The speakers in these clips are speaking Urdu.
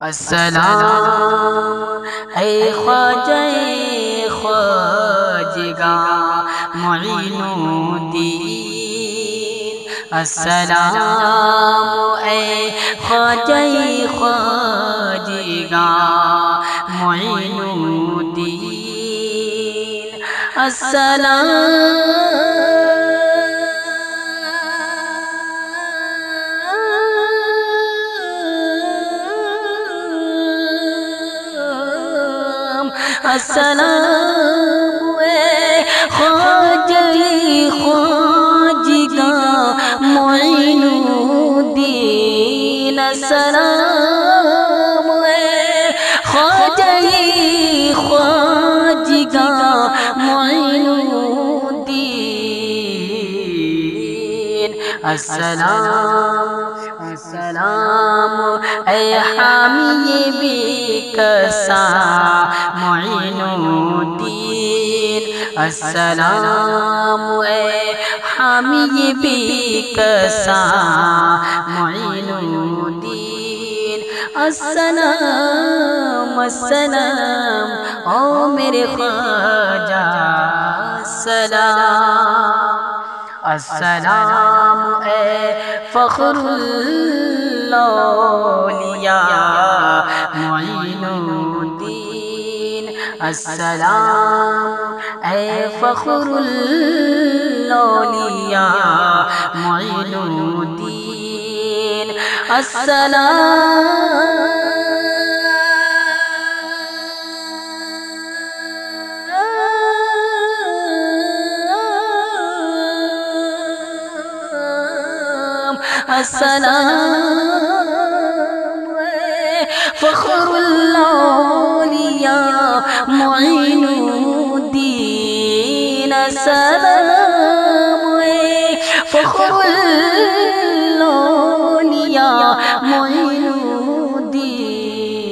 السلام اے خواجہ خواجگاں معین الدین، السلام اے خواجہ خواجگاں معین الدین، السلام اے خواجہ خواجگاں معین الدین، السلام اے خواجہ خواجگاں معین الدین، السلام اے حامی بے کساں معین الدین، السلام اے حامی بے کساں معین الدین، السلام السلام او میرے خواجہ سلام، السلام اے فخر الاولیاء معین الدین، السلام اے فخر الاولیاء معین الدین، السلام اے فخر الاولیاء معین الدین، السلام اے فخر الاولیاء معین الدین،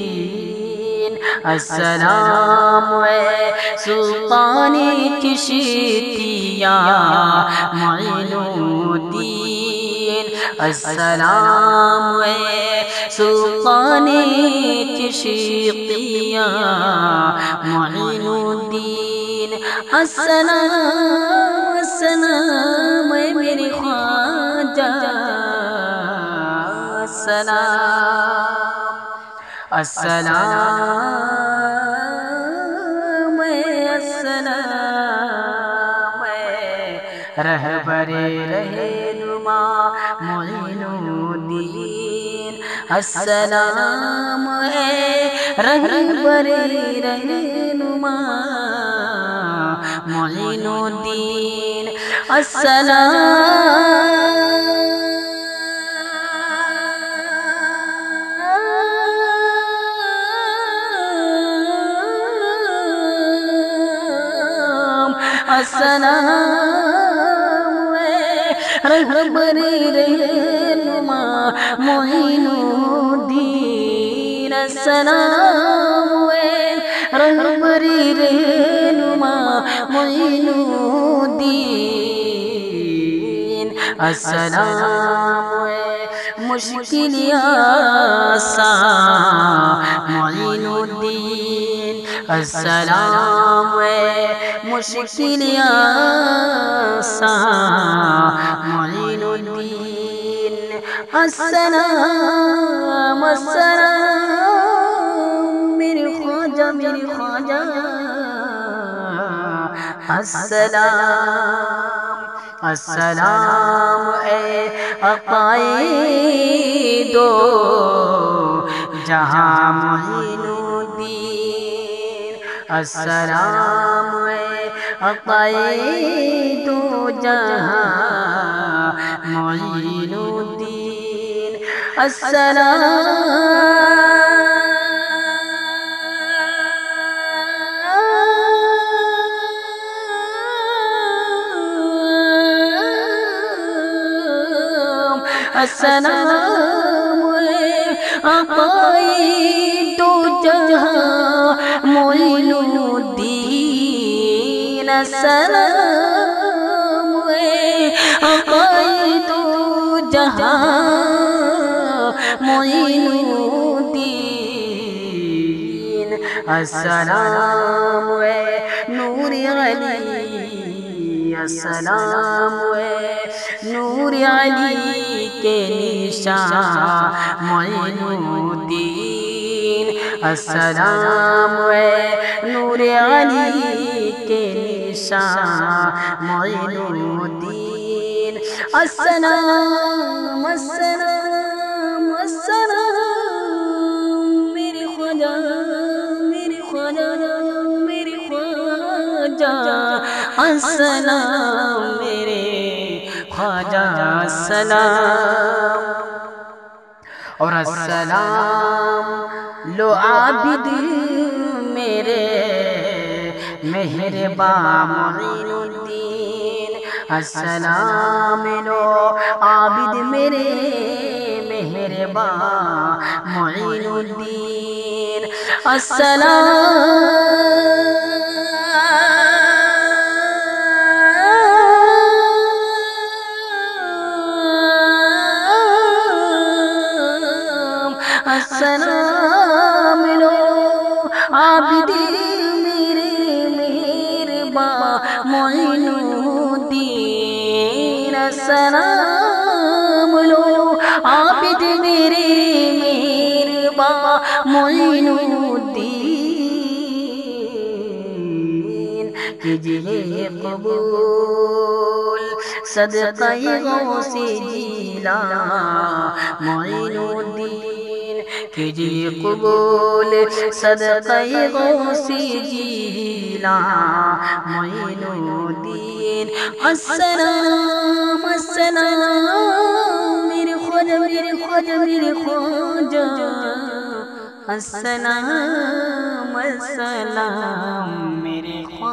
السلام اے سلطان چشتیہ معین الدین، السلام اے سلطان چشتیہ معین الدین، السلام السلام اے میرے خواجہ سلام، السلام اے رہبر رہنما معین الدین، السلام اے رہبر رہنما معین الدین، السلام اے رہبر رہنما معین الدین، السلام اے رہبر رہنما معین الدین، السلام اے مشکل آساں معین الدین، السلام اے مشکل آساں معین الدین، السلام السلام میرے خواجہ السلام، السلام اے عقائد دو جہاں معین الدین، السلام اے عقائد دو جہاں معین الدین، السلام اے عقائد دو جہاں معین الدین، السلام اے عقائد دو جہاں معین الدین، السلام اے نور علی السلام اے نور علی کے نشان معین الدین السلام اے نور علی کے نشان معین الدین السلام السلام السلام میرے خواجہ میرے خواجہ میرے خواجہ السلام میرے خواجہ السلام اور السلام لو عابد میرے مہربان معین الدین السلام لو عابد میرے مہربان معین الدین السلام لو عابد میرے مہربان معین الدین السلام لو عابد میرے مہربان معین الدین کیجئے قبول صدقہ غوث جیلان معین الدین کیجئے قبول صدقہ غوث جیلان معین الدین السلام السلام میرے خواجہ میرے خواجہ میرے خواجہ السلام السلام میرے خواجہ